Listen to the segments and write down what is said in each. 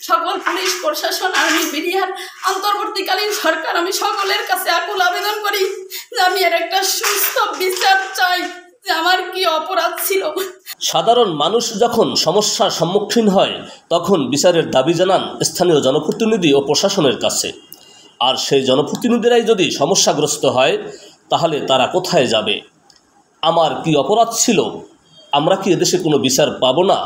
সকল পুলিশ প্রশাসন, army, BDR, অন্তর্বর্তীকালীন সরকার, আমি সকলের কাছে আকুল আবেদন করি যে আমি এর একটা সুস্থ বিচার চাই যে আমার কি অপরাধ ছিল। সাধারণ মানুষ যখন সমস্যার সম্মুখীন হয় তখন বিচারের দাবি জানান স্থানীয় জনপ্রতিনিধি ও প্রশাসনের কাছে। আর সেই জনপ্রতিনিধিরাই যদি সমস্যাগ্রস্ত হয় তাহলে তারা কোথায় যাবে? আমার কি অপরাধ ছিল? আমরা কি এদেশে কোনো বিচার পাবো না?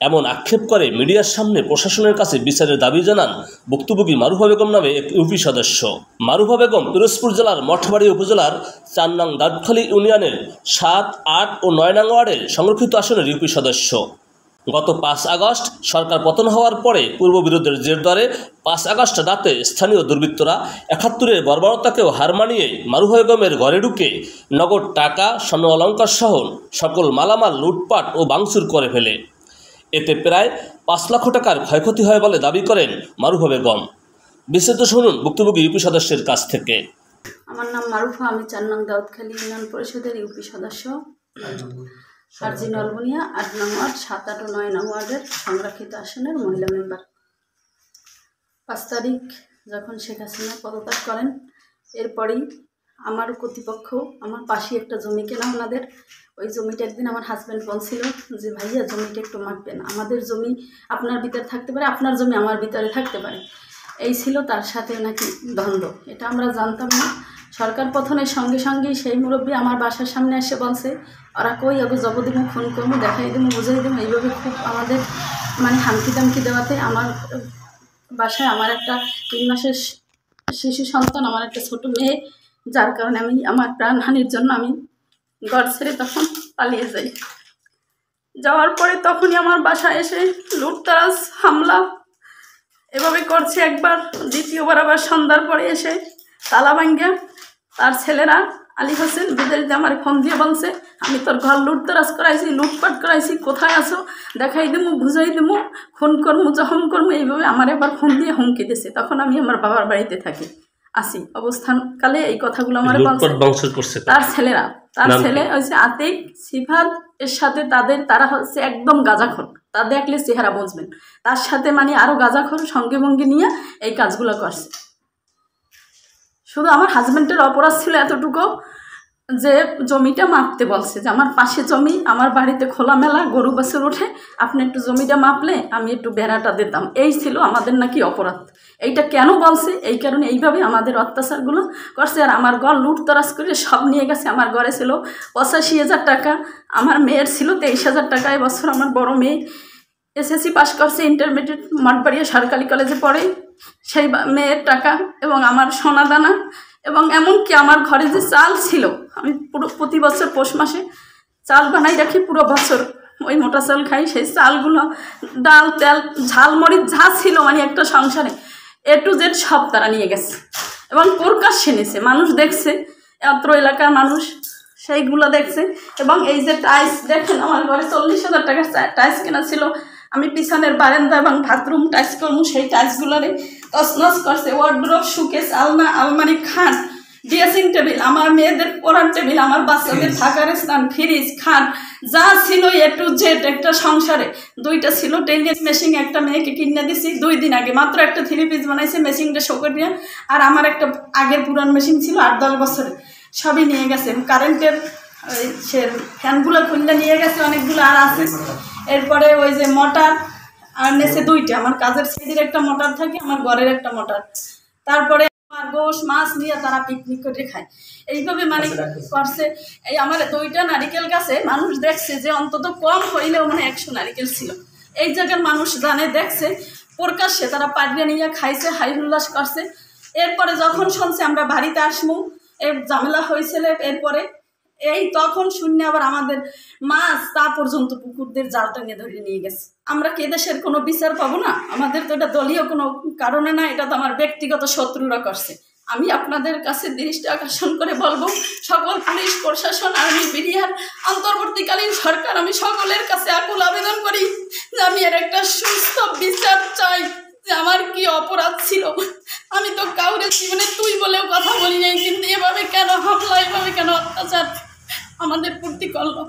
এমন আক্ষেপ করে মিডিয়ার সামনে প্রশাসনের কাছে বিচারের দাবি জানান ভুক্তভোগী মারুফা বেগম নামে এক ইউপি সদস্য। মারুফা বেগম পিরোজপুর জেলার মঠবাড়ি উপজেলার ৪ নং দাউদখালী ইউনিয়নের ৭, ৮ ও ৯ নং ওয়ার্ডের সংরক্ষিত আসনের ইউপি সদস্য। গত ৫ আগস্ট সরকার পতন হওয়ার পরে পূর্ববিরোধের জের ধরে ৫ আগস্ট রাতে স্থানীয় দুর্বৃত্তরা ৭১-এর বর্বরতাকেও হার মানিয়ে মারুফা বেগমের ঘরে ঢুকে নগদ টাকা, স্বর্ণ অলঙ্কার সহ সকল মালামাল লুটপাট ও ভাঙচুর করে ফেলে। এতে প্রায় ৫ লক্ষ টাকার ক্ষয়ক্ষতি হয় বলে দাবি করেন মারুফা বেগম। বিস্তারিত শুনুন ভুক্তভোগী ইউপি সদস্যের কাছ থেকে। আমার নাম মারুফা, আমি ৪ নং দাউদখালী ইউনিয়ন পরিষদের ইউপি সদস্য, আরজি নলবনিয়া ৮ নং ওয়ার্ড, ৭, ৮ ও ৯ নং ওয়ার্ডের সংরক্ষিত আসনের মহিলা মেম্বার। ৫ তারিখ যখন শেখ হাসিনা পদত্যাগ করেন, এরপরেই আমার কর্তৃপক্ষ আমার পাশে একটা জমি কেনা ওনাদের। ওই জমিটা একদিন আমার হাজব্যান্ড বলছিল যে ভাইয়া জমিটা একটু মাপবেন, আমাদের জমি আপনার ভিতরে থাকতে পারে, আপনার জমি আমার ভিতরে থাকতে পারে। এই ছিল তার সাথে নাকি দ্বন্দ্ব, এটা আমরা জানতাম না। সরকার পতনের সঙ্গে সঙ্গেই সেই মুরব্বী আমার বাসার সামনে এসে বলছে ওরা কই আগে জব দেবো, খুন করবো, দেখাই দেবো, বুঝাই দেবো। এইভাবে খুব আমাদের হামকি দামকি দেওয়াতে আমার বাসায় আমার একটা ৩ মাসের শিশু সন্তান, আমার একটা ছোট মেয়ে, যার কারণে আমি আমার প্রাণহানির জন্য আমি ঘর ছেড়ে তখন পালিয়ে যাই। যাওয়ার পরে তখনই আমার বাসায় এসে লুটতরাজ হামলা এভাবে করছে একবার, দ্বিতীয়বার আবার সন্ধ্যার পরে এসে তালা ভাঙ্গা তার ছেলেরা আলী হোসেন বিদেশে আমার ফোন দিয়ে বলছে আমি তোর ঘর লুটতরাজ করাইছি, লুটপাট করাইছি, কোথায় আসো, দেখাই দেবো, বুঝাই দেবো, খুন করবো, জখম করবো, এইভাবে আমার এবার ফোন দিয়ে হুমকি দিছে। তখন আমি আমার বাবার বাড়িতে থাকি আসি অবস্থানকালে এই কথাগুলো আমার বলছে তার ছেলেরা। তার ছেলে হচ্ছে আতিক, সিফাত এর সাথে তারা হচ্ছে একদম গাঁজাখোর, তা দেখলে চেহারা বুঝবেন। তার সাথে আরো গাঁজাখোর সঙ্গে ভঙ্গে নিয়ে এই কাজগুলো করছে। শুধু আমার হাজব্যান্ডের অপরাধ ছিল এতটুকু যে জমিটা মাপতে বলছে, যে আমার পাশে জমি, আমার বাড়িতে খোলামেলা গরু বাছুর ওঠে, আপনি একটু জমিটা মাপলে আমি একটু বেড়াটা দিতাম। এই ছিল আমাদের নাকি অপরাধ। এইটা কেন বলছে? এই কারণে এইভাবে আমাদের অত্যাচারগুলো করছে। আর আমার ঘর লুটতরাজ করে সব নিয়ে গেছে। আমার ঘরে ছিল ৮৫,০০০ টাকা, আমার মেয়ের ছিল ২৩,০০০ টাকা। এবছর আমার বড় মেয়ে এসএসসি পাস করছে, ইন্টারমিডিয়েট মঠবাড়িয়া সরকারি কলেজে পড়ে, সেই মেয়ের টাকা এবং আমার সোনা দানা, এবং এমনকি আমার ঘরে যে চাল ছিল, আমি প্রতি বছর পৌষ মাসে চাল বানাই রাখি, পুরো বছর ওই মোটা চাল খাই। সেই চালগুলো, ডাল, তেল, ঝালমরিচ যা ছিল একটা সংসারে A to Z সব তারা নিয়ে গেছে এবং প্রকাশ্যে নিয়েছে। মানুষ দেখছে, অত্র এলাকার মানুষ সেইগুলো দেখছে। এবং এই যে টাইলস দেখেন, আমার ঘরে ৪০,০০০ টাকার টাইলস কেনা ছিল। আমি পিছনের বারান্দা এবং বাথরুম টাইলস করবো, সেই টাইলসগুলোরে তছনছ করছে। ওয়ার্ডরোব, শোকেস, আলনা, আলমারি, খাট, ড্রেসিং টেবিল, আমার মেয়েদের পড়ার টেবিল, আমার বাচ্চাদের থাকার স্থান, ফ্রিজ, খাট যা ছিল A to Z একটা সংসারে। 2টা ছিল টেনিস মেশিন, একটা মেয়েকে কিনে দিছি 2 দিন আগে, মাত্র একটা 3 পিস বানাইছে, মেশিনটা শোকে নিয়ে। আর আমার একটা আগের পুরান মেশিন ছিল 8-10 বছরে, সবই নিয়ে গেছে। কারেন্টের সে ফ্যানগুলো খুললে নিয়ে গেছে অনেকগুলো, আর আছে। এরপরে ওই যে মোটর আর নেছে 2টা, আমার কাজের ছেলের একটা মোটর থাকে, আমার ঘরের একটা মোটর। তারপরে আমার গোশ মাছ নিয়ে তারা পিকনিক করে খায়। এইভাবে করছে। এই আমার 2টা নারিকেল গাছে মানুষ দেখছে যে অন্তত কম হইলেও 100 নারিকেল ছিল। এই জায়গার মানুষ জানে, দেখছে, প্রকাশ্যে তারা পাড়িয়ে নিয়ে খাইছে, হাই হুল্লাস করছে। এরপরে যখন শুনছে আমরা বাড়িতে আসবো, এই ঝামেলা হয়েছিল। এরপরে তখন শূন্য আবার আমাদের মাছ তা পর্যন্ত পুকুরদের জালটা নিয়ে ধরে নিয়ে গেছে। আমরা কি দেশের কোনো বিচার পাবো না? আমাদের তো এটা দলীয় কোনো কারণে না, এটা তো আমার ব্যক্তিগত শত্রুরা করছে। আমি আপনাদের কাছে দৃষ্টি আকর্ষণ করে বলবো, সকল পুলিশ প্রশাসন, আর্মি, বিডিআর, অন্তর্বর্তীকালীন সরকার, আমি সকলের কাছে আকুল আবেদন করি যে আমি এর একটা সুস্থ বিচার চাই যে আমার কি অপরাধ ছিল। আমি তো কাউরে জীবনে তুই বলেও কথা বলি নাই, কিন্তু এভাবে কেন হামলা, এভাবে কেন অত্যাচার আমাদের প্রতি করলো?